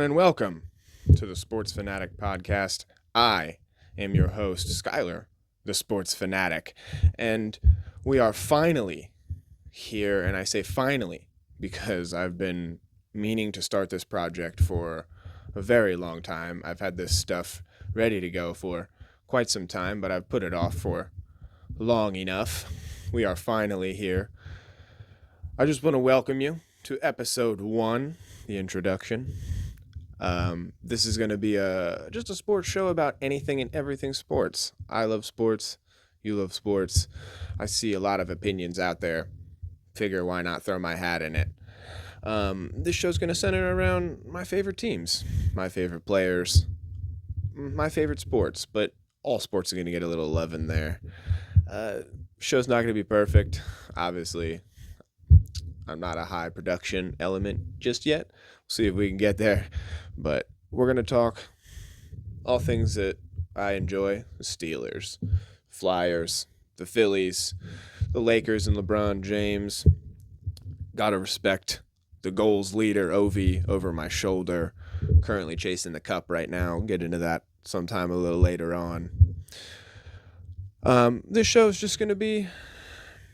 and welcome to the Sports Phanatic podcast. I am your host, Skylar, the Sports Phanatic, and we are finally here, and I say finally because I've been meaning to start this project for a very long time. I've had this stuff ready to go for quite some time, but I've put it off for long enough. We are finally here. I just want to welcome you to episode 1, the introduction. This is going to be just a sports show about anything and everything sports. I love sports. You love sports. I see a lot of opinions out there. Figure why not throw my hat in it. This show's going to center around my favorite teams, my favorite players, my favorite sports, but all sports are going to get a little love in there. Show's not going to be perfect, obviously. I'm not a high production element just yet. We'll see if we can get there. But we're going to talk all things that I enjoy. The Steelers, Flyers, the Phillies, the Lakers and LeBron James. Gotta respect the goals leader, Ovi, over my shoulder. Currently chasing the cup right now. We'll get into that sometime a little later on. This show is just going to be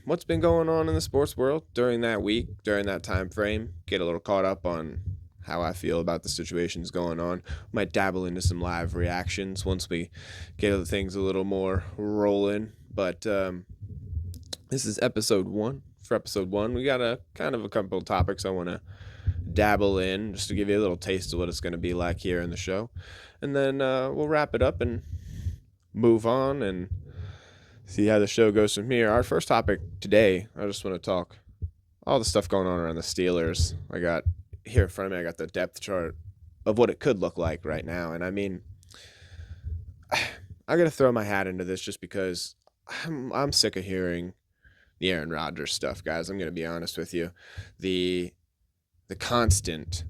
what's been going on in the sports world during that week, during that time frame. Get a little caught up on how I feel about the situations going on. Might dabble into some live reactions once we get things a little more rolling. But this is episode 1. For episode 1, we got a couple of topics I want to dabble in just to give you a little taste of what it's going to be like here in the show. And then we'll wrap it up and move on and see how the show goes from here. Our first topic today, I just want to talk all the stuff going on around the Steelers. I got here in front of me, I got the depth chart of what it could look like right now. And I mean, I got to throw my hat into this just because I'm sick of hearing the Aaron Rodgers stuff, guys. I'm going to be honest with you. The constant,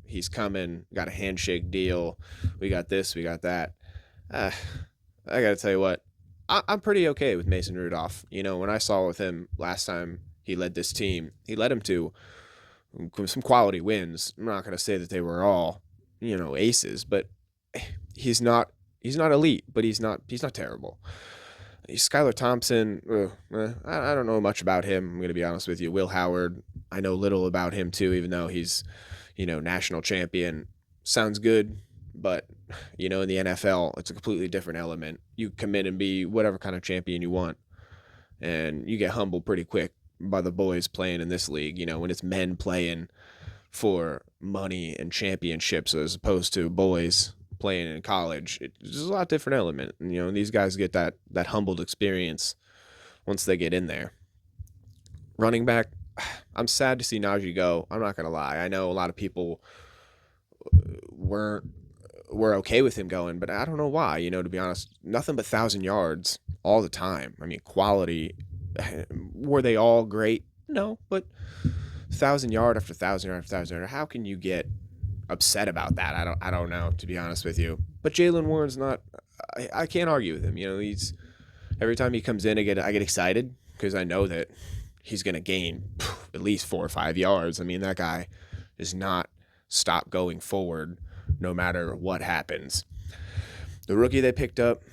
he's coming, got a handshake deal. We got this, we got that. I got to tell you what, I'm pretty okay with Mason Rudolph. You know, when I saw with him last time he led this team, he led him to some quality wins. I'm not going to say that they were all, aces, but he's not elite, but he's not terrible. Skylar Thompson, I don't know much about him. I'm going to be honest with you. Will Howard, I know little about him too, even though he's, national champion. Sounds good, but, in the NFL, it's a completely different element. You come in and be whatever kind of champion you want, and you get humbled pretty quick by the boys playing in this league, when it's men playing for money and championships as opposed to boys playing in college. It's a lot different element. And, these guys get that humbled experience once they get in there. Running back, I'm sad to see Najee go. I'm not going to lie. I know a lot of people were okay with him going, but I don't know why, to be honest. Nothing but 1,000 yards all the time. I mean, quality. Were they all great? No, but 1,000 yard after 1,000 yard after 1,000 yard. How can you get upset about that? I don't know, to be honest with you. But Jaylen Warren's not. I can't argue with him. He's every time he comes in, I get excited because I know that he's going to gain at least 4 or 5 yards. I mean, that guy does not stop going forward no matter what happens. The rookie they picked up,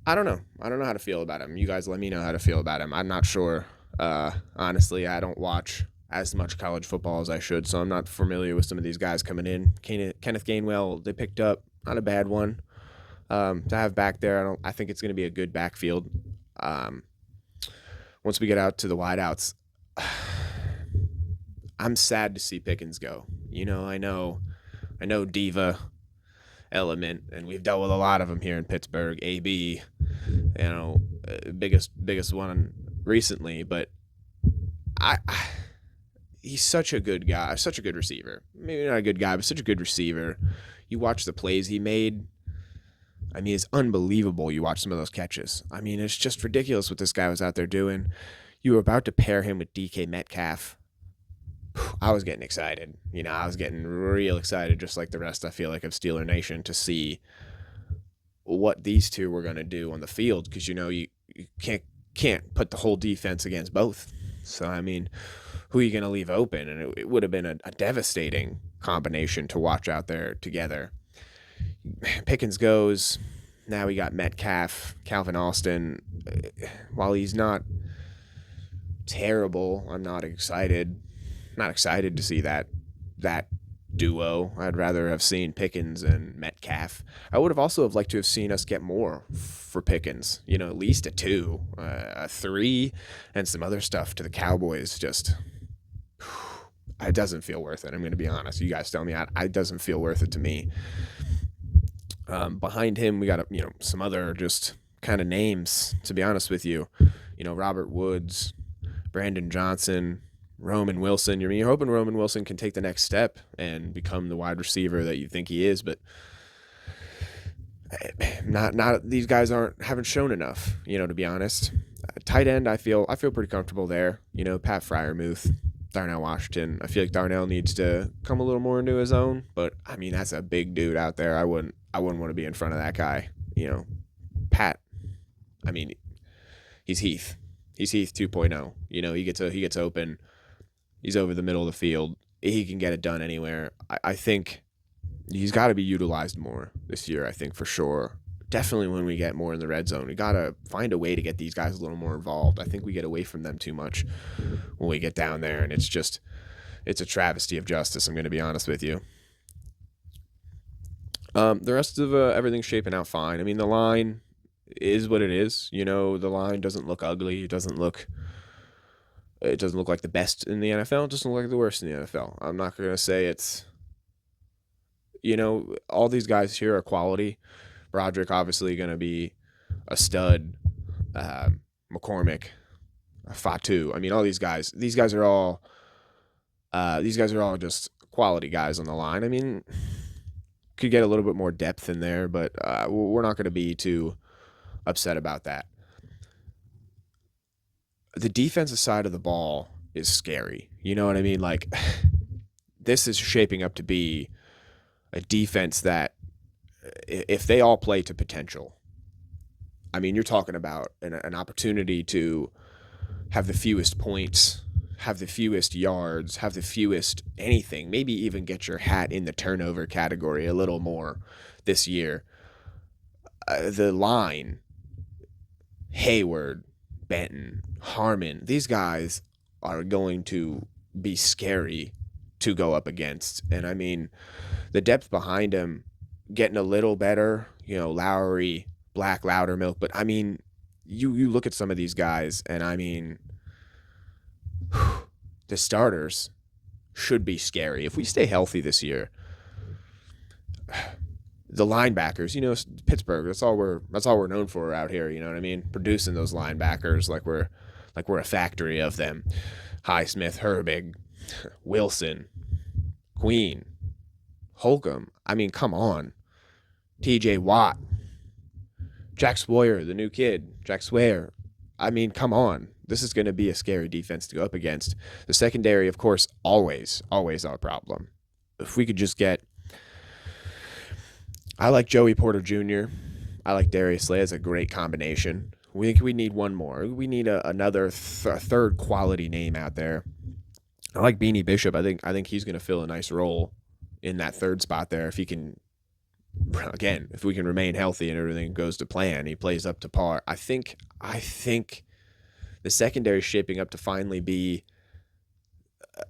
I don't know. I don't know how to feel about him. You guys let me know how to feel about him. I'm not sure. Honestly, I don't watch as much college football as I should, so I'm not familiar with some of these guys coming in. Kenneth Gainwell, they picked up, not a bad one to have back there. I think it's going to be a good backfield. Once we get out to the wideouts, I'm sad to see Pickens go. I know diva element, and we've dealt with a lot of them here in Pittsburgh. AB, biggest one recently, but he's such a good guy, such a good receiver. Maybe not a good guy, but such a good receiver. You watch the plays he made. I mean, it's unbelievable. You watch some of those catches. I mean, it's just ridiculous what this guy was out there doing. You were about to pair him with DK Metcalf. I was getting excited. I was getting real excited, just like the rest, I feel like, of Steeler Nation, to see what these two were going to do on the field, because, you can't put the whole defense against both. So, I mean, who are you going to leave open? And it would have been a devastating combination to watch out there together. Pickens goes. Now we got Metcalf, Calvin Austin. While he's not terrible, I'm not excited. Not excited to see that duo. I'd rather have seen Pickens and Metcalf. I would have also have liked to have seen us get more for Pickens. At least a 2, a 3, and some other stuff to the Cowboys. Just it doesn't feel worth it. I'm going to be honest. You guys tell me it doesn't feel worth it to me. Behind him, we got some other just kind of names. To be honest with you, Robert Woods, Brandon Johnson, Roman Wilson. You're hoping Roman Wilson can take the next step and become the wide receiver that you think he is, but not these guys haven't shown enough. To be honest, tight end, I feel pretty comfortable there. Pat Freiermuth, Darnell Washington. I feel like Darnell needs to come a little more into his own, but that's a big dude out there. I wouldn't want to be in front of that guy. Pat. He's Heath. He's Heath 2.0. He gets open. He's over the middle of the field. He can get it done anywhere. I think he's got to be utilized more this year, I think, for sure. Definitely when we get more in the red zone. We got to find a way to get these guys a little more involved. I think we get away from them too much when we get down there, and it's a travesty of justice, I'm going to be honest with you. The rest of everything's shaping out fine. The line is what it is. The line doesn't look ugly. It doesn't look like the best in the NFL. It doesn't look like the worst in the NFL. I'm not going to say it's, all these guys here are quality. Broderick obviously going to be a stud. McCormick, Fatu. All these guys. These guys are all just quality guys on the line. Could get a little bit more depth in there, but we're not going to be too upset about that. The defensive side of the ball is scary. You know what I mean? Like, this is shaping up to be a defense that, if they all play to potential, you're talking about an opportunity to have the fewest points, have the fewest yards, have the fewest anything, maybe even get your hat in the turnover category a little more this year. The line, Hayward, Benton, Harmon, these guys are going to be scary to go up against. And the depth behind him getting a little better, Lowry, Black, Loudermilk. But you look at some of these guys, and the starters should be scary. If we stay healthy this year, the linebackers, Pittsburgh, that's all we're known for out here, producing those linebackers like we're a factory of them. Highsmith, Herbig, Wilson, Queen, Holcomb. Come on. TJ Watt, Jack Sawyer, the new kid, Jack Sawyer. Come on. This is going to be a scary defense to go up against. The secondary, of course, always our problem. If we could just get, I like Joey Porter Jr. I like Darius Slay as a great combination. We think we need one more. We need another third quality name out there. I like Beanie Bishop. I think he's going to fill a nice role in that third spot there. If he can, again, if we can remain healthy and everything goes to plan, he plays up to par. I think the secondary is shaping up to finally be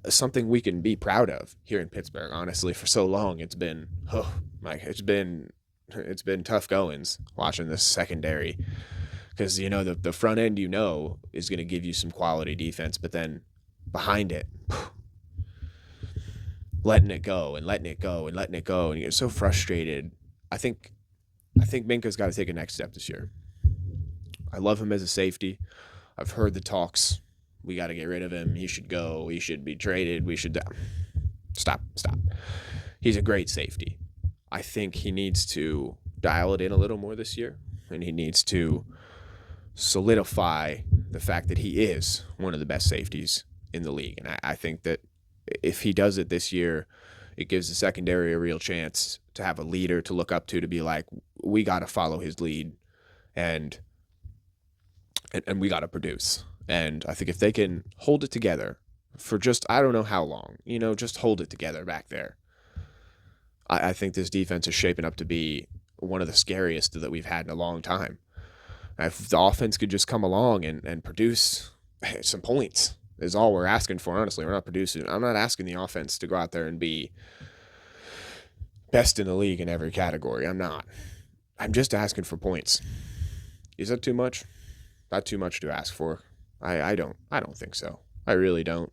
something we can be proud of here in Pittsburgh. Honestly, for so long it's been tough goings watching this secondary, because the front end is going to give you some quality defense, but then behind it, letting it go and letting it go and letting it go, and you get so frustrated. I think Minka's got to take a next step this year. I love him as a safety. I've heard the talks. We got to get rid of him. He should go. He should be traded. We should stop. He's a great safety. I think he needs to dial it in a little more this year, and he needs to solidify the fact that he is one of the best safeties in the league. And I think that if he does it this year, it gives the secondary a real chance to have a leader to look up to be like, we got to follow his lead, and we got to produce. And I think if they can hold it together for just I don't know how long. Just hold it together back there. I think this defense is shaping up to be one of the scariest that we've had in a long time. If the offense could just come along and produce some points, is all we're asking for, honestly. We're not producing. I'm not asking the offense to go out there and be best in the league in every category. I'm not. I'm just asking for points. Is that too much? Not too much to ask for. I don't think so. I really don't.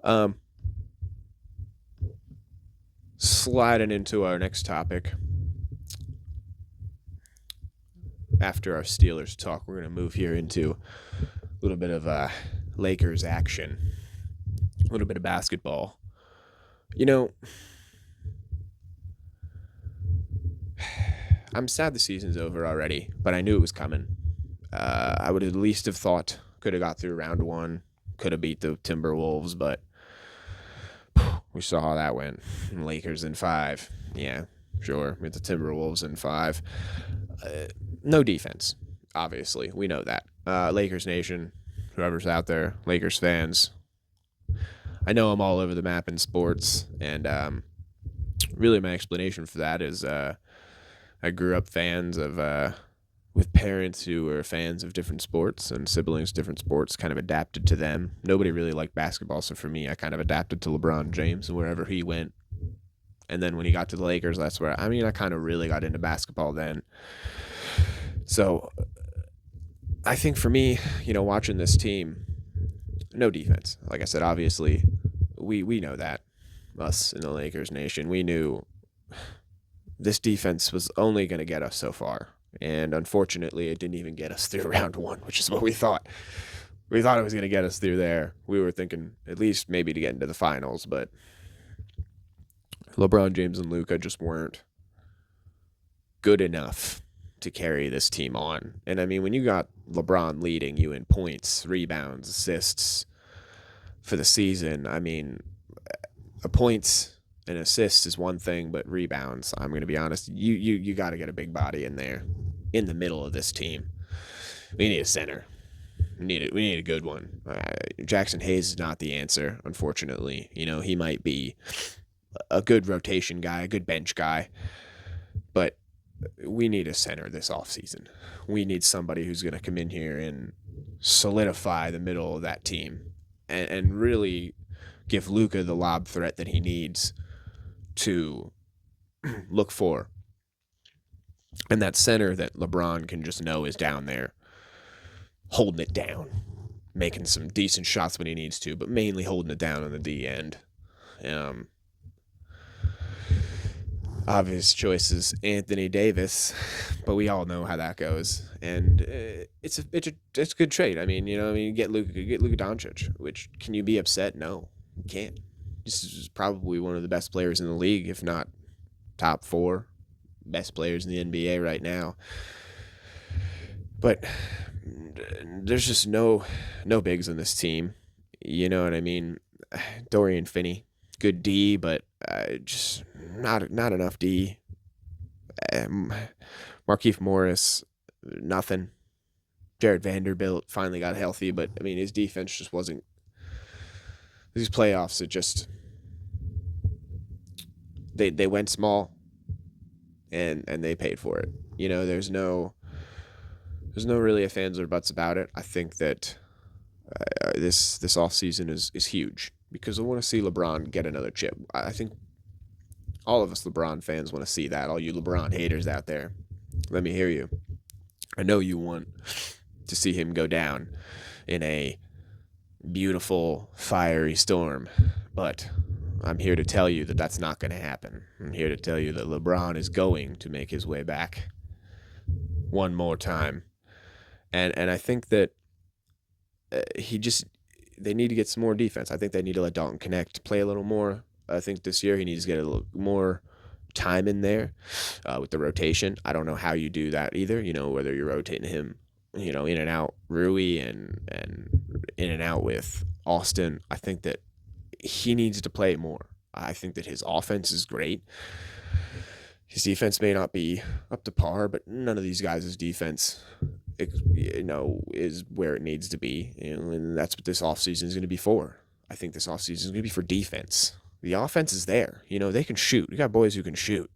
Um, Sliding into our next topic. After our Steelers talk, we're going to move here into a little bit of Lakers action, a little bit of basketball. I'm sad the season's over already, but I knew it was coming. I would at least have thought could have got through round one, could have beat the Timberwolves, but we saw how that went. Lakers in 5. Yeah, sure. With the Timberwolves in 5. No defense, obviously. We know that. Lakers Nation, whoever's out there, Lakers fans. I know I'm all over the map in sports, and really my explanation for that is I grew up fans of with parents who were fans of different sports and siblings different sports, kind of adapted to them. Nobody really liked basketball, so for me, I kind of adapted to LeBron James and wherever he went. And then when he got to the Lakers, that's where I kind of really got into basketball then. So I think for me, watching this team, no defense. Like I said, obviously, we know that. Us in the Lakers Nation, we knew this defense was only going to get us so far. And unfortunately, it didn't even get us through round one, which is what we thought. We thought it was going to get us through there. We were thinking at least maybe to get into the finals, but LeBron James and Luka just weren't good enough to carry this team on. And I mean, when you got LeBron leading you in points, rebounds, assists for the season, I mean, points and assists is one thing, but rebounds, I'm going to be honest, you got to get a big body in there, in the middle of this team. We need a center. We need a good one. Jackson Hayes is not the answer, unfortunately. He might be a good rotation guy, a good bench guy, but we need a center this offseason. We need somebody who's going to come in here and solidify the middle of that team and really give Luka the lob threat that he needs to look for. And that center that LeBron can just know is down there, holding it down, making some decent shots when he needs to, but mainly holding it down on the D end. Obvious choice is Anthony Davis, but we all know how that goes, and it's a good trade. I mean, you get Luka Doncic, which can you be upset? No, you can't. This is probably one of the best players in the league, if not top 4 best players in the NBA right now. But there's just no bigs on this team. You know what I mean? Dorian Finney, good D, but just not enough D. Markieff Morris, nothing. Jared Vanderbilt finally got healthy, but I mean his defense just wasn't. These playoffs, it just they went small, and they paid for it. There's no really a fans or buts about it. I think that this offseason is huge because I want to see LeBron get another chip. I think all of us LeBron fans want to see that. All you LeBron haters out there, let me hear you. I know you want to see him go down in a beautiful, fiery storm, but I'm here to tell you that that's not going to happen. I'm here to tell you that LeBron is going to make his way back one more time. And I think that they need to get some more defense. I think they need to let Dalton Connect play a little more. I think this year he needs to get a little more time in there with the rotation. I don't know how you do that either, whether you're rotating him, in and out Rui and in and out with Austin. I think that he needs to play more. I think that his offense is great. His defense may not be up to par, but none of these guys' defense is where it needs to be. And that's what this offseason is going to be for. I think this offseason is going to be for defense. The offense is there. They can shoot. We got boys who can shoot.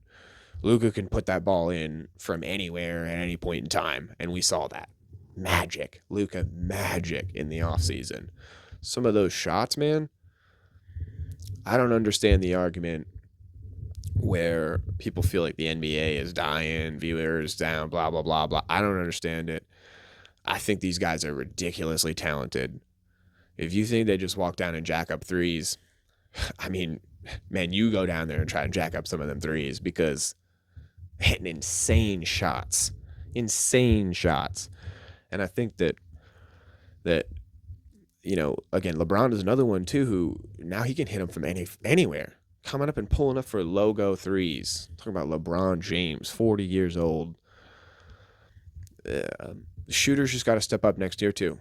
Luka can put that ball in from anywhere at any point in time, and we saw that. Magic. Luka magic in the offseason. Some of those shots, man, I don't understand the argument where people feel like the NBA is dying, viewers down, blah, blah, blah, blah. I don't understand it. I think these guys are ridiculously talented. If you think they just walk down and jack up threes, I mean, man, you go down there and try and jack up some of them threes because hitting insane shots. And I think that again, LeBron is another one too who now he can hit them from anywhere. Coming up and pulling up for logo threes. Talking about LeBron James, 40 years old. Shooters just got to step up next year too.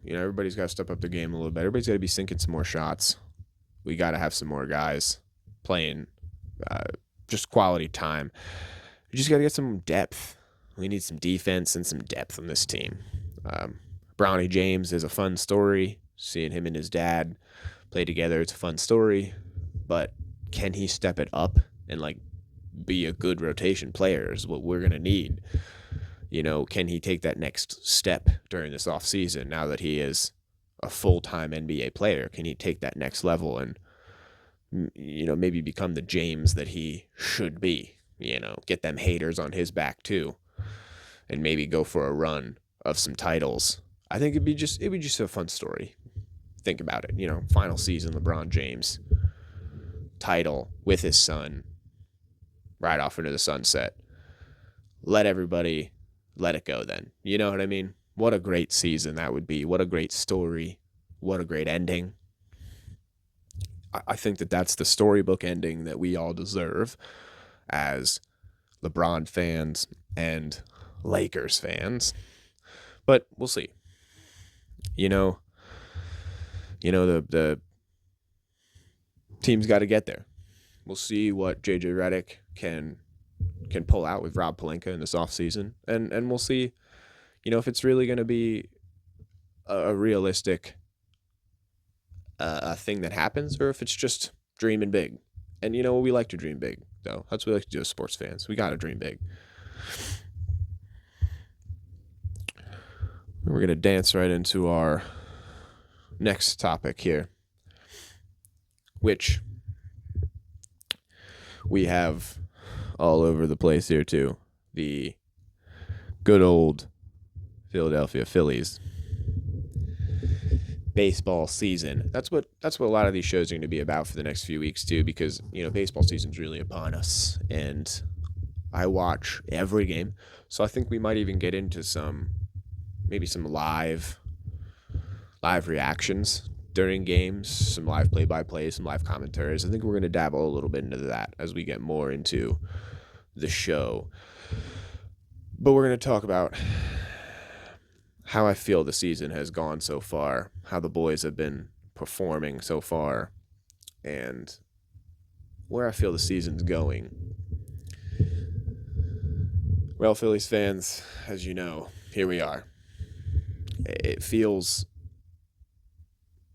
Everybody's got to step up their game a little bit. Everybody's got to be sinking some more shots. We got to have some more guys playing just quality time. We just got to get some depth. We need some defense and some depth on this team. Bronny James is a fun story. Seeing him and his dad play together, it's a fun story. But can he step it up and be a good rotation player is what we're going to need. Can he take that next step during this offseason now that he is a full-time NBA player? Can he take that next level and, maybe become the James that he should be? Get them haters on his back too and maybe go for a run of some titles. I think it'd be just a fun story. Think about it. Final season, LeBron James, title with his son, right off into the sunset. Let everybody let it go then. You know what I mean? What a great season that would be. What a great story. What a great ending. I think that's the storybook ending that we all deserve as LeBron fans and Lakers fans. But we'll see. The team's got to get there. We'll see what JJ Redick can pull out with Rob Pelinka in this offseason. And we'll see, if it's really going to be a realistic thing that happens or if it's just dreaming big. And we like to dream big, though. That's what we like to do as sports fans. We got to dream big. We're going to dance right into our next topic here, which we have all over the place here too. The good old Philadelphia Phillies baseball season. That's what a lot of these shows are going to be about for the next few weeks too, because baseball season's really upon us, and I watch every game. So I think we might even get into some live reactions during games, some live play-by-play, some live commentaries. I think we're going to dabble a little bit into that as we get more into the show. But we're going to talk about how I feel the season has gone so far, how the boys have been performing so far, and where I feel the season's going. Well, Phillies fans, as you know, here we are. It feels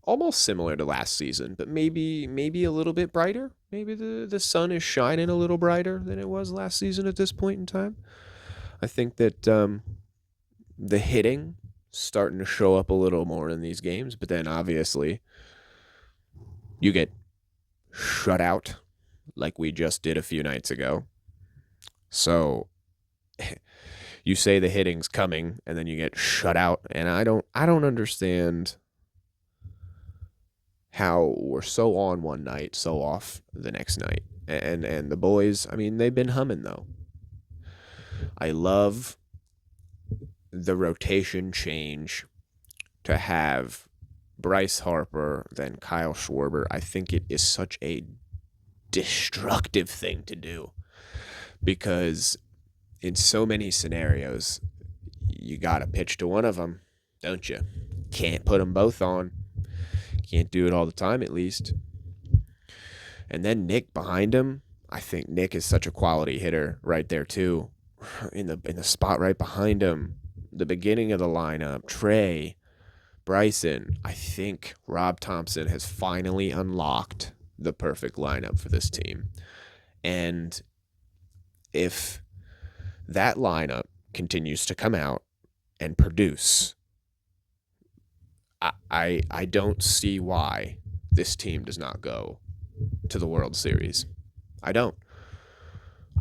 almost similar to last season, but maybe a little bit brighter. Maybe the sun is shining a little brighter than it was last season at this point in time. I think that the hitting starting to show up a little more in these games, but then obviously you get shut out like we just did a few nights ago. So you say the hitting's coming and then you get shut out, and I don't understand how we're so on one night, so off the next night. And the boys, I mean, they've been humming though. I love the rotation change to have Bryce Harper, then Kyle Schwarber. I think it is such a destructive thing to do because in so many scenarios, you got to pitch to one of them, don't you? Can't put them both on. Can't do it all the time, at least. And then Nick behind him. I think Nick is such a quality hitter right there too. In the spot right behind him, the beginning of the lineup, Trey, Bryson, I think Rob Thompson has finally unlocked the perfect lineup for this team. And if that lineup continues to come out and produce, I don't see why this team does not go to the World Series. I don't.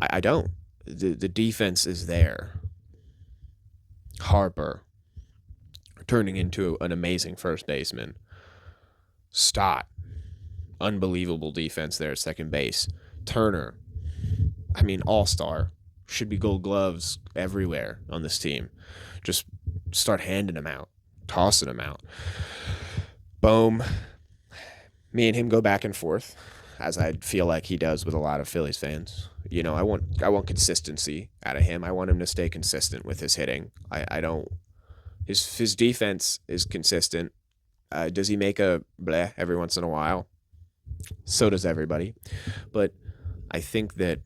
I don't. The defense is there. Harper turning into an amazing first baseman. Stott, unbelievable defense there at second base. Turner, all-star. Should be gold gloves everywhere on this team. Just start handing them out, tossing them out. Bohm, me and him go back and forth, as I feel like he does with a lot of Phillies fans. I want consistency out of him. I want him to stay consistent with his hitting. I don't. His defense is consistent. Does he make a bleh every once in a while? So does everybody. But I think that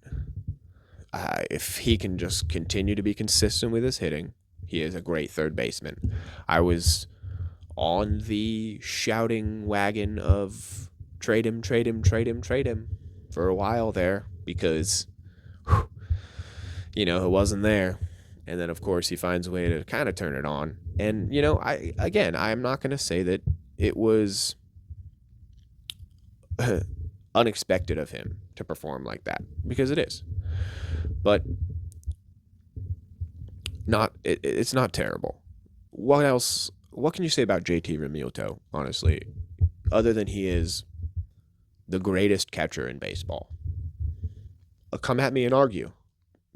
if he can just continue to be consistent with his hitting, he is a great third baseman. I was on the shouting wagon of trade him for a while there because, it wasn't there. And then, of course, he finds a way to kind of turn it on. And, I'm not going to say that it was unexpected of him to perform like that, because it is. But it's not terrible. What else? What can you say about JT Realmuto, honestly, other than he is the greatest catcher in baseball? Come at me and argue.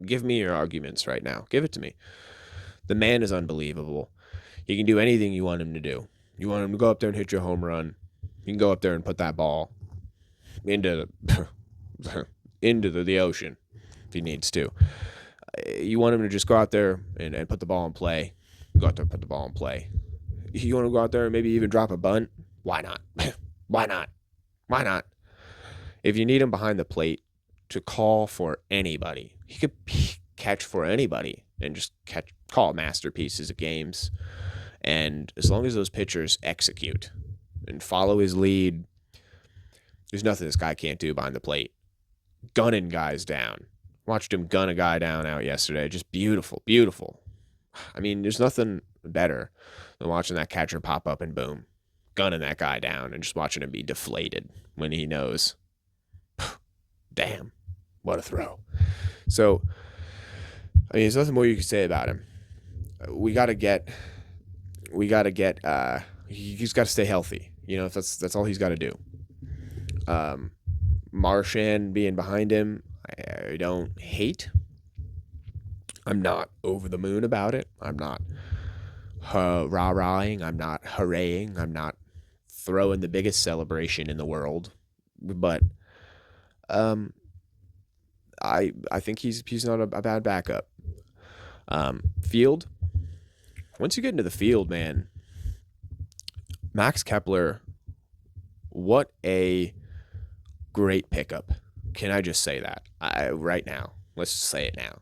Give me your arguments right now. Give it to me. The man is unbelievable. He can do anything you want him to do. You want him to go up there and hit your home run. He can go up there and put that ball into the ocean if he needs to. You want him to just go out there and put the ball in play. Go out there and put the ball in play. You want to go out there and maybe even drop a bunt? Why not? Why not? Why not? If you need him behind the plate to call for anybody, he could catch for anybody and just call masterpieces of games. And as long as those pitchers execute and follow his lead, there's nothing this guy can't do behind the plate. Gunning guys down. Watched him gun a guy down out yesterday. Just beautiful, beautiful. There's nothing better than watching that catcher pop up and boom, gunning that guy down and just watching him be deflated when he knows, damn, what a throw. So, there's nothing more you can say about him. He's got to stay healthy. That's all he's got to do. Marchand being behind him, I don't hate. I'm not over the moon about it. I'm not rah-rahing. I'm not hooraying. I'm not throwing the biggest celebration in the world. But I think he's not a bad backup. Field. Once you get into the field, man, Max Kepler, what a great pickup. Can I just say that? Right now. Let's just say it now.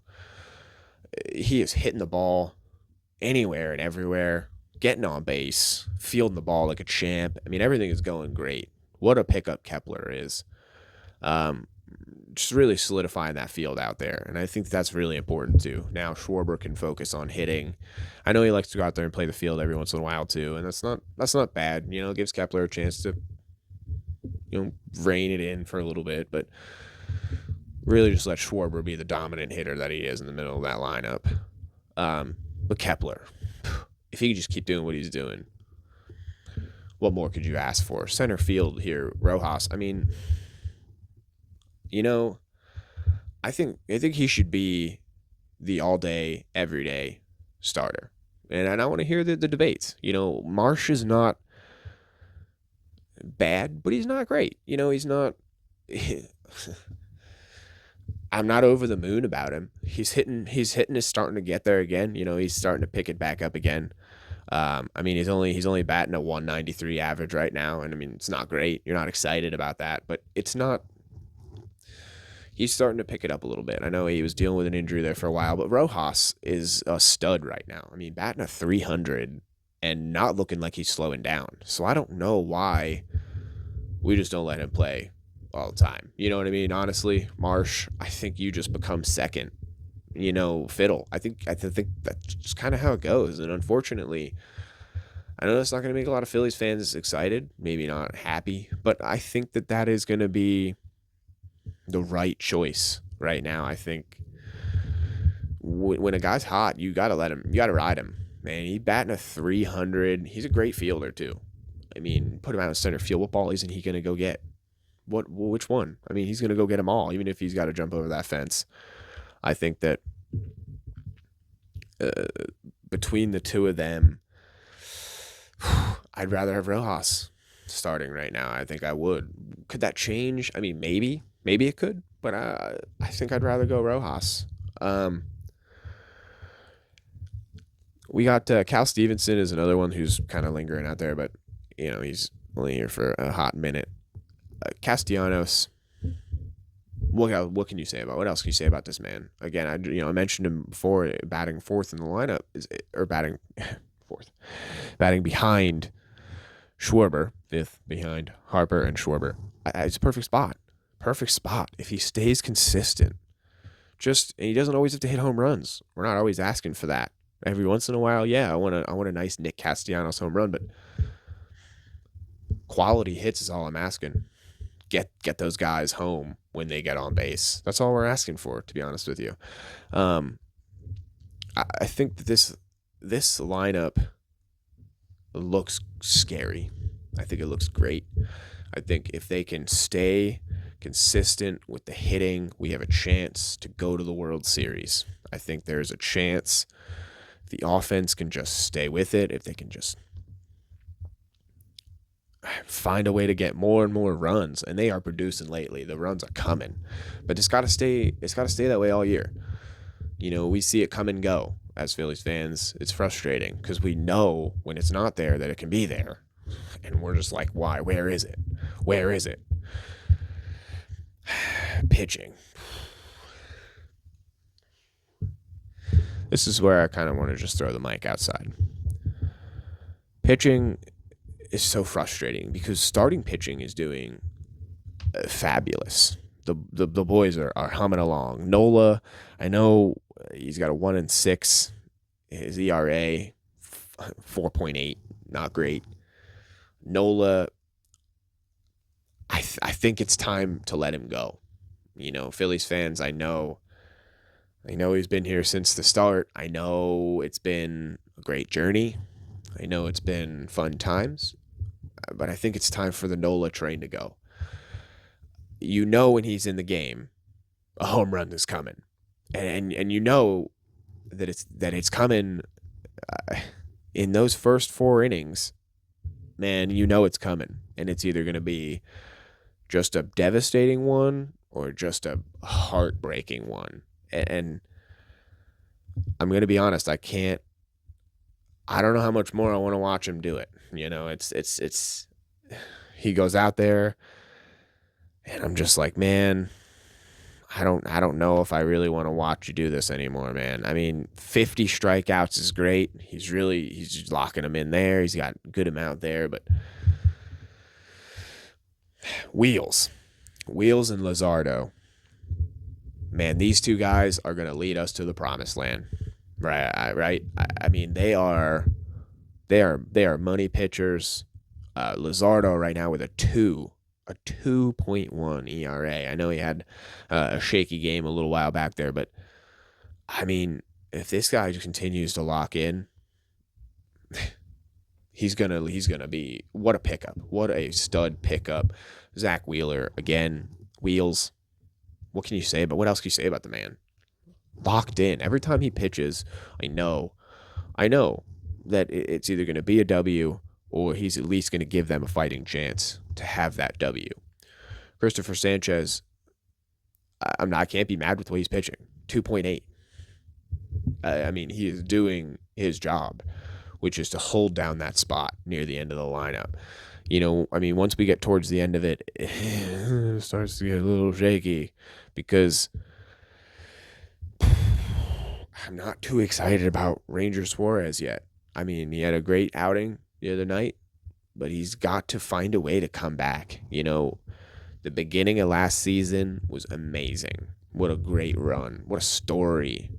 He is hitting the ball anywhere and everywhere, getting on base, fielding the ball like a champ. Everything is going great. What a pickup Kepler is. Just really solidifying that field out there. And I think that's really important too. Now Schwarber can focus on hitting. I know he likes to go out there and play the field every once in a while too, and that's not bad. It gives Kepler a chance to rein it in for a little bit, but really just let Schwarber be the dominant hitter that he is in the middle of that lineup. But Kepler, if he could just keep doing what he's doing, what more could you ask for? Center field here, Rojas. I think he should be the all-day, everyday starter. And I want to hear the debates. Marsh is not bad, but he's not great. He's not... I'm not over the moon about him. He's hitting is starting to get there again. He's starting to pick it back up again. He's only batting a 193 average right now, and it's not great. You're not excited about that, but it's not... he's starting to pick it up a little bit. I know he was dealing with an injury there for a while, but Rojas is a stud right now. I mean, batting a 300 and not looking like he's slowing down. So I don't know why we just don't let him play all the time. You know what I mean? Honestly, Marsh, I think you just become second, fiddle. I think that's just kind of how it goes. And unfortunately, I know that's not going to make a lot of Phillies fans excited, maybe not happy, but I think that is going to be the right choice right now. I think when a guy's hot, you got to let him, you got to ride him. Man, he batting a 300. He's a great fielder too. I mean, put him out in center field. What ball isn't he going to go get? Which one? I mean, he's going to go get them all, even if he's got to jump over that fence. I think that between the two of them, I'd rather have Rojas starting right now. I think I would. Could that change? I mean, maybe it could, but I think I'd rather go Rojas. We got Cal Stevenson is another one who's kind of lingering out there, but he's only here for a hot minute. Castellanos. What can you say about? What else can you say about this man? Again, I mentioned him before, batting fourth in the lineup batting fourth, batting behind Schwarber, fifth behind Harper and Schwarber. It's a perfect spot. Perfect spot if he stays consistent. And he doesn't always have to hit home runs. We're not always asking for that. Every once in a while, yeah, I want a nice Nick Castellanos home run, but quality hits is all I'm asking. Get those guys home when they get on base. That's all we're asking for, to be honest with you. I think that this lineup looks scary. I think it looks great. I think if they can stay consistent with the hitting, we have a chance to go to the World Series. I think there's a chance if the offense can just stay with it, if they can just find a way to get more and more runs, and they are producing lately. The runs are coming, but it's got to stay that way all year. We see it come and go as Phillies fans. It's frustrating because we know when it's not there that it can be there, and we're just like, why? Where is it? Pitching. This is where I kind of want to just throw the mic outside. Pitching is so frustrating because starting pitching is doing fabulous. The boys are humming along. Nola, I know he's got a 1-6. His ERA 4.8, not great. Nola, I think it's time to let him go. Phillies fans, I know he's been here since the start. I know it's been a great journey. I know it's been fun times, but I think it's time for the Nola train to go. When he's in the game, a home run is coming, and that it's coming in those first 4 innings. Man, it's coming, and it's either going to be just a devastating one or just a heartbreaking one. And I'm going to be honest, I don't know how much more I want to watch him do it. It's he goes out there and I'm just like, man, I don't know if I really want to watch you do this anymore, man. I mean, 50 strikeouts is great. He's just locking them in there. He's got a good amount there, but Wheels and Luzardo, man, these two guys are going to lead us to the promised land. Right. I mean, they are money pitchers. Luzardo right now with a 2.1 ERA. I know he had a shaky game a little while back there, but I mean, if this guy just continues to lock in, he's gonna be, what a pickup, what a stud pickup. Zach Wheeler again, Wheels. What else can you say about the man? Locked in. Every time he pitches, I know that it's either going to be a W or he's at least going to give them a fighting chance to have that W. Christopher Sanchez, I can't be mad with the way he's pitching. 2.8. I mean, he is doing his job, which is to hold down that spot near the end of the lineup. I mean, once we get towards the end of it, it starts to get a little shaky because I'm not too excited about Ranger Suarez yet. I mean, he had a great outing the other night, but he's got to find a way to come back. The beginning of last season was amazing. What a great run. What a story.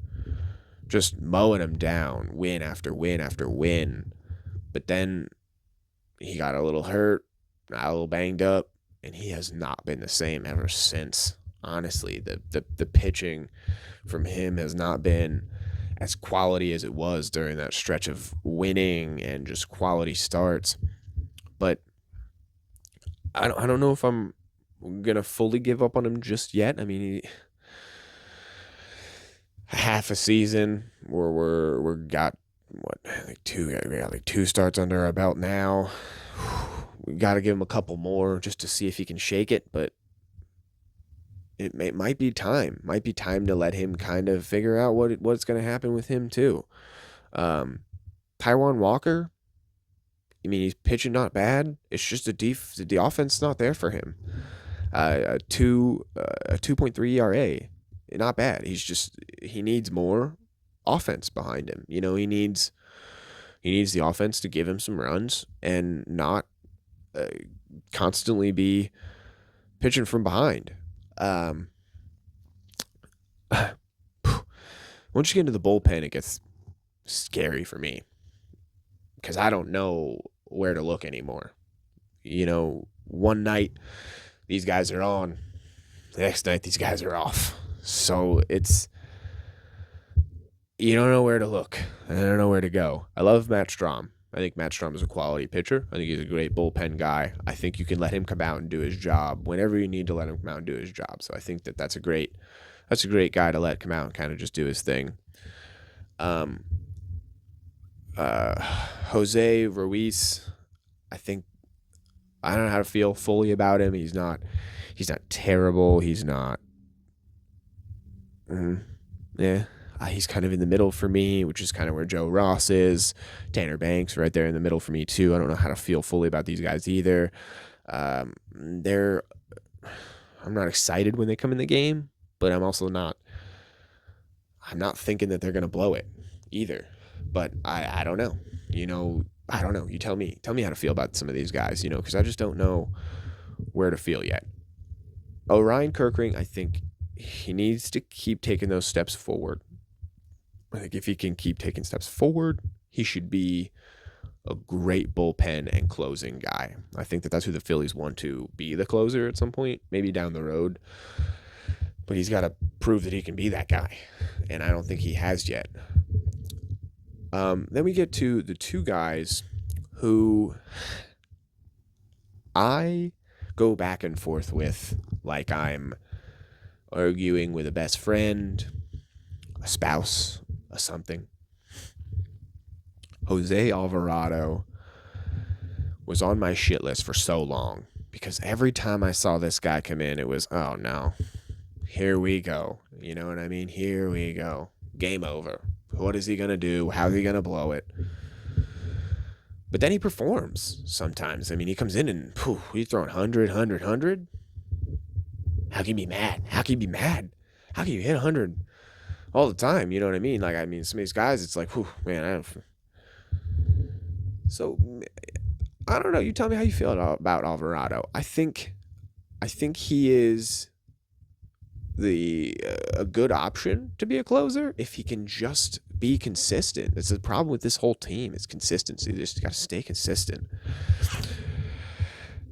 Just mowing him down, win after win after win. But then he got a little hurt, got a little banged up, and he has not been the same ever since. Honestly, the pitching from him has not been as quality as it was during that stretch of winning and just quality starts. But I don't know if I'm gonna fully give up on him just yet. I mean, half a season where we're got what like we got like two starts under our belt now. We got to give him a couple more just to see if he can shake it, but might be time. Might be time to let him kind of figure out what's going to happen with him too. Taijuan Walker, I mean, he's pitching not bad. It's just the offense not there for him. A 2.3 ERA, not bad. He needs more offense behind him. He needs the offense to give him some runs and not constantly be pitching from behind. Once you get into the bullpen, it gets scary for me because I don't know where to look anymore. One night these guys are on, the next night these guys are off. So you don't know where to look. I don't know where to go. I love Matt Strahm. I think Matt Strahm is a quality pitcher. I think he's a great bullpen guy. I think you can let him come out and do his job whenever you need to let him come out and do his job. So I think that's a great guy to let come out and kind of just do his thing. Jose Ruiz, I don't know how to feel fully about him. He's not terrible. He's not. Yeah. He's kind of in the middle for me, which is kind of where Joe Ross is. Tanner Banks right there in the middle for me too. I don't know how to feel fully about these guys either. I'm not excited when they come in the game, but I'm also not. I'm not thinking that they're gonna blow it either. But I don't know. I don't know. You tell me. Tell me how to feel about some of these guys. Because I just don't know where to feel yet. Ryan Kirkring, I think he needs to keep taking those steps forward. I think if he can keep taking steps forward, he should be a great bullpen and closing guy. I think that's who the Phillies want to be, the closer at some point, maybe down the road. But he's got to prove that he can be that guy, and I don't think he has yet. Then we get to the two guys who I go back and forth with like I'm arguing with a best friend, a spouse, a something. Jose Alvarado was on my shit list for so long because every time I saw this guy come in, it was, oh no, here we go. You know what I mean? Here we go. Game over. What is he going to do? How is he going to blow it? But then he performs sometimes. I mean, he comes in and he's throwing 100. How can you be mad? How can you be mad? How can you hit 100 all the time? You know what I mean? Like, I mean, some of these guys, it's like, man, So, I don't know. You tell me how you feel about Alvarado. I think he is a good option to be a closer if he can just be consistent. That's the problem with this whole team is consistency. They just got to stay consistent.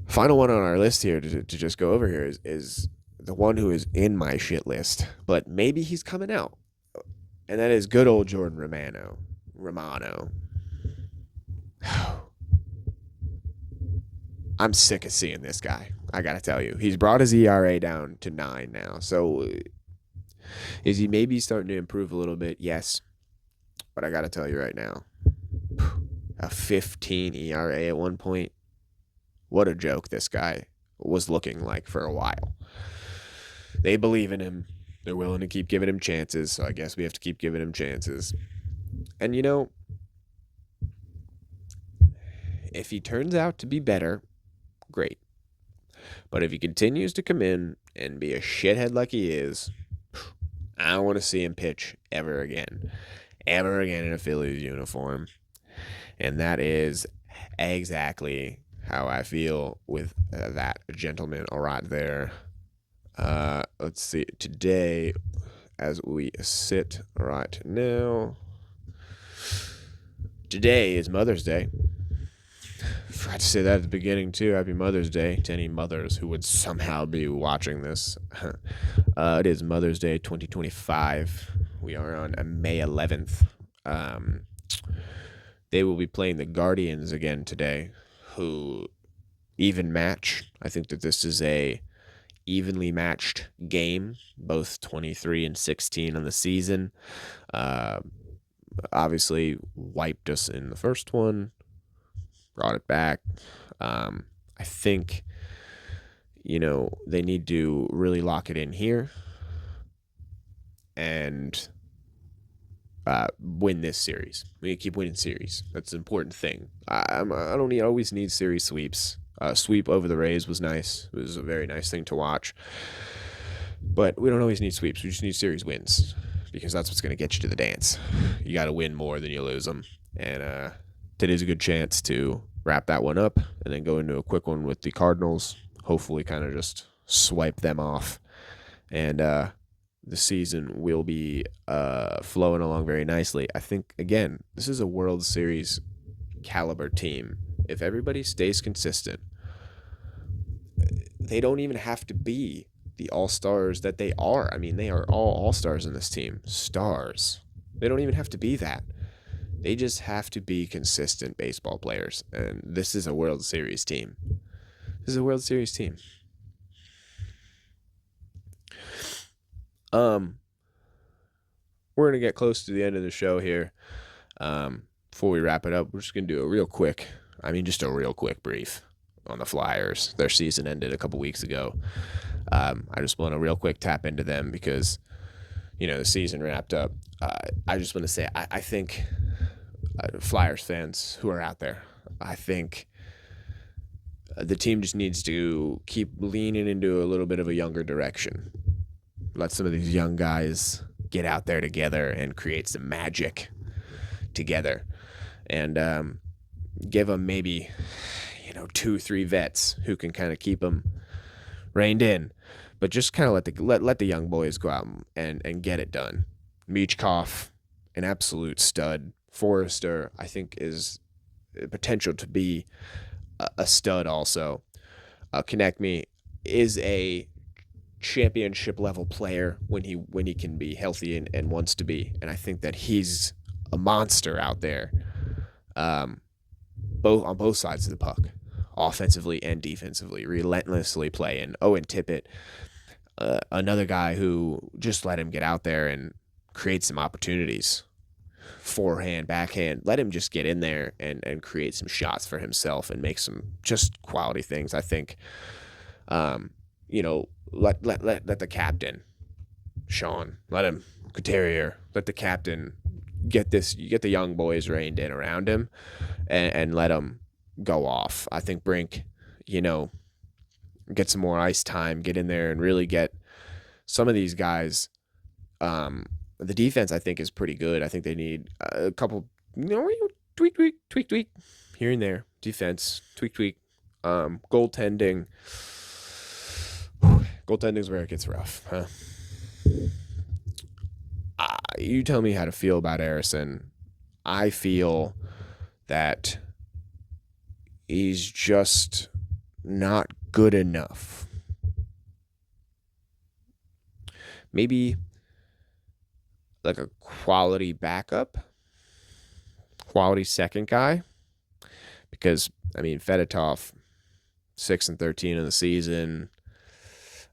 Final one on our list here to just go over here is the one who is in my shit list, but maybe he's coming out, and that is good old Jordan Romano. I'm sick of seeing this guy. I gotta tell you, he's brought his ERA down to 9 now. So, is he maybe starting to improve a little bit? Yes, but I gotta tell you right now, a 15 ERA at one point. What a joke this guy was looking like for a while. They believe in him. They're willing to keep giving him chances. So I guess we have to keep giving him chances. And if he turns out to be better, great. But if he continues to come in and be a shithead like he is, I don't want to see him pitch ever again. Ever again in a Phillies uniform. And that is exactly how I feel with that gentleman right there. Let's see. Today, as we sit right now, today is Mother's Day. Forgot to say that at the beginning, too. Happy Mother's Day to any mothers who would somehow be watching this. It is Mother's Day 2025. We are on May 11th. They will be playing the Guardians again today, who even match. I think that this is a evenly matched game, both 23 and 16 on the season. Obviously wiped us in the first one, brought it back. I think, they need to really lock it in here and win this series. We need to keep winning series. That's an important thing. I don't always need series sweeps. Sweep over the Rays was nice. It was a very nice thing to watch. But we don't always need sweeps. We just need series wins because that's what's going to get you to the dance. You got to win more than you lose them. And today's a good chance to wrap that one up and then go into a quick one with the Cardinals. Hopefully kind of just swipe them off. And the season will be flowing along very nicely. I think, again, this is a World Series caliber team. If everybody stays consistent, they don't even have to be the all-stars that they are. I mean, they are all all-stars in this team. Stars. They don't even have to be that. They just have to be consistent baseball players. And this is a World Series team. This is a World Series team. We're going to get close to the end of the show here. Before we wrap it up, we're just going to do a real quick brief on the Flyers. Their season ended a couple weeks ago. I just want to real quick tap into them because, the season wrapped up. I just want to say, I think Flyers fans who are out there, I think the team just needs to keep leaning into a little bit of a younger direction. Let some of these young guys get out there together and create some magic together. And give them maybe, 2-3 vets who can kind of keep them reined in. But just kind of let the young boys go out and get it done. Michkov, an absolute stud. Forrester, I think, is potential to be a stud also. Konechny is a championship level player when he can be healthy and wants to be. And I think that he's a monster out there, on both sides of the puck, offensively and defensively, relentlessly playing. Owen Tippett, another guy who just let him get out there and create some opportunities. Forehand, backhand, let him just get in there and create some shots for himself and make some just quality things. I think, let the captain, Sean, let him, Couturier, let the captain get the young boys reined in around him and let them go off. I think Brink, get some more ice time, get in there and really get some of these guys. The defense, I think, is pretty good. I think they need a couple, tweak here and there. Defense, tweak. Goaltending. Goaltending is where it gets rough, huh? You tell me how to feel about Harrison. I feel that he's just not good enough. Maybe like a quality backup, quality second guy. Because, Fedotov, 6-13 in the season.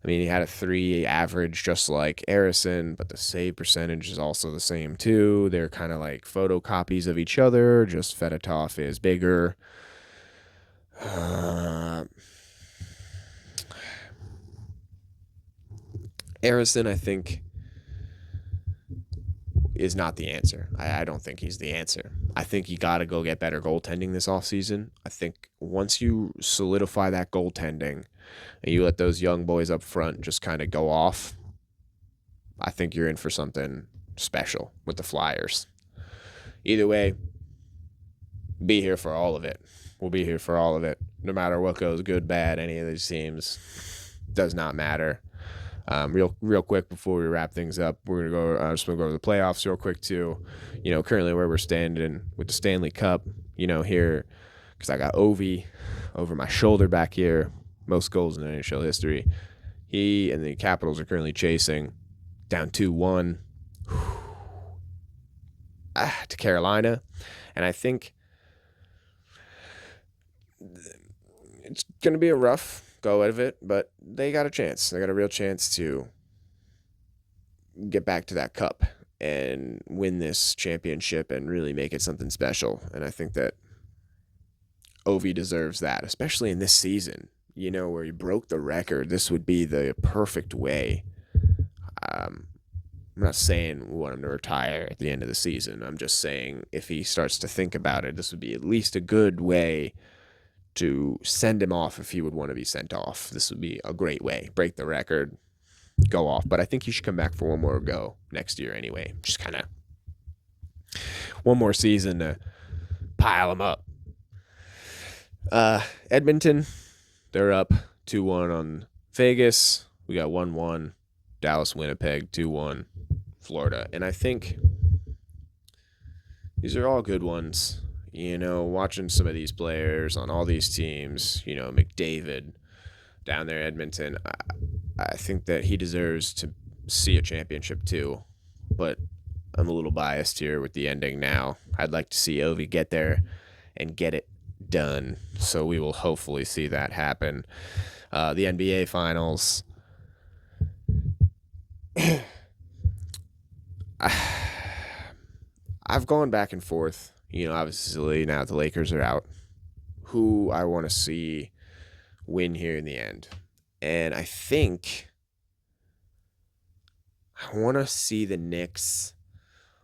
He had a 3 average just like Harrison, but the save percentage is also the same too. They're kind of like photocopies of each other, just Fedotov is bigger. Harrison, I think, is not the answer. I don't think he's the answer. I think you got to go get better goaltending this offseason. I think once you solidify that goaltending and you let those young boys up front just kind of go off, I think you're in for something special with the Flyers. Either way, be here for all of it. We'll be here for all of it. No matter what goes, good, bad, any of these teams, does not matter. Real quick before we wrap things up, we're gonna go. Just gonna go over the playoffs real quick too. Currently where we're standing with the Stanley Cup. Here, because I got Ovi over my shoulder back here, most goals in NHL history. He and the Capitals are currently chasing, down 2-1 to Carolina, and I think it's gonna be a rough go out of it, but they got a chance. They got a real chance to get back to that cup and win this championship and really make it something special. And I think that Ovi deserves that, especially in this season, where he broke the record. This would be the perfect way. I'm not saying we want him to retire at the end of the season. I'm just saying if he starts to think about it, this would be at least a good way to send him off if he would want to be sent off. This would be a great way. Break the record, go off. But I think he should come back for one more go next year anyway. Just kind of one more season to pile him up. Edmonton, they're up 2-1 on Vegas. We got 1-1. Dallas, Winnipeg, 2-1. Florida. And I think these are all good ones. Watching some of these players on all these teams, McDavid down there, Edmonton, I think that he deserves to see a championship too. But I'm a little biased here with the ending now. I'd like to see Ovi get there and get it done. So we will hopefully see that happen. The NBA Finals. I've gone back and forth. Obviously now the Lakers are out, who I want to see win here in the end. And I think I want to see the Knicks,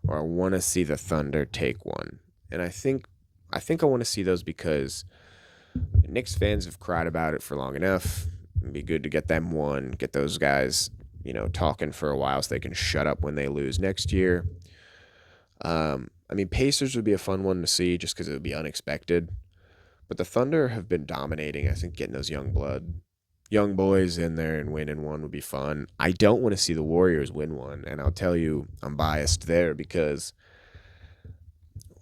or I want to see the Thunder take one. And I think I want to see those because Knicks fans have cried about it for long enough. It'd be good to get them one, get those guys, talking for a while so they can shut up when they lose next year. Pacers would be a fun one to see just because it would be unexpected. But the Thunder have been dominating. I think getting those young boys in there and winning one would be fun. I don't want to see the Warriors win one, and I'll tell you I'm biased there because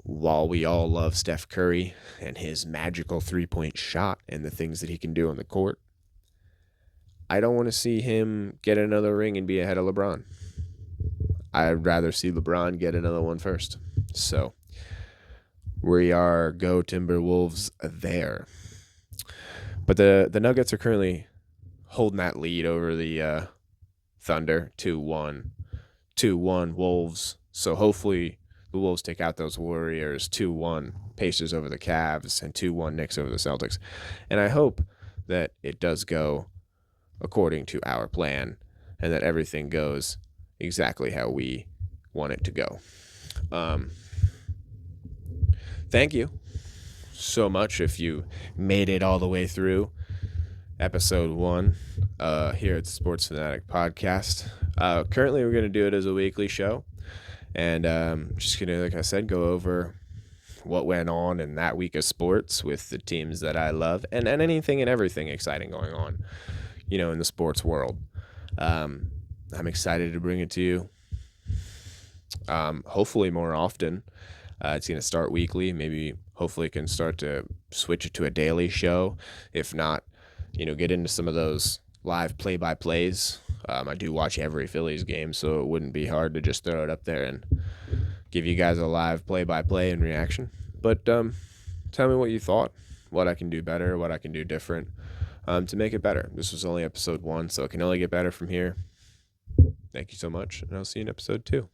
while we all love Steph Curry and his magical three-point shot and the things that he can do on the court, I don't want to see him get another ring and be ahead of LeBron. I'd rather see LeBron get another one first. So we are go Timberwolves there. But the Nuggets are currently holding that lead over the Thunder, 2-1. 2-1 Wolves. So hopefully the Wolves take out those Warriors, 2-1 Pacers over the Cavs, and 2-1 Knicks over the Celtics. And I hope that it does go according to our plan and that everything goes exactly how we want it to go. Thank you so much if you made it all the way through episode 1 here at the Sports Phanatic podcast. Currently we're going to do it as a weekly show, and just going to, like I said, go over what went on in that week of sports with the teams that I love and anything and everything exciting going on, in the sports world. I'm excited to bring it to you. Hopefully more often. It's going to start weekly. Maybe hopefully can start to switch it to a daily show. If not, get into some of those live play-by-plays. I do watch every Phillies game, so it wouldn't be hard to just throw it up there and give you guys a live play-by-play and reaction. But tell me what you thought, what I can do better, what I can do different to make it better. This was only episode 1, so it can only get better from here. Thank you so much, and I'll see you in episode 2.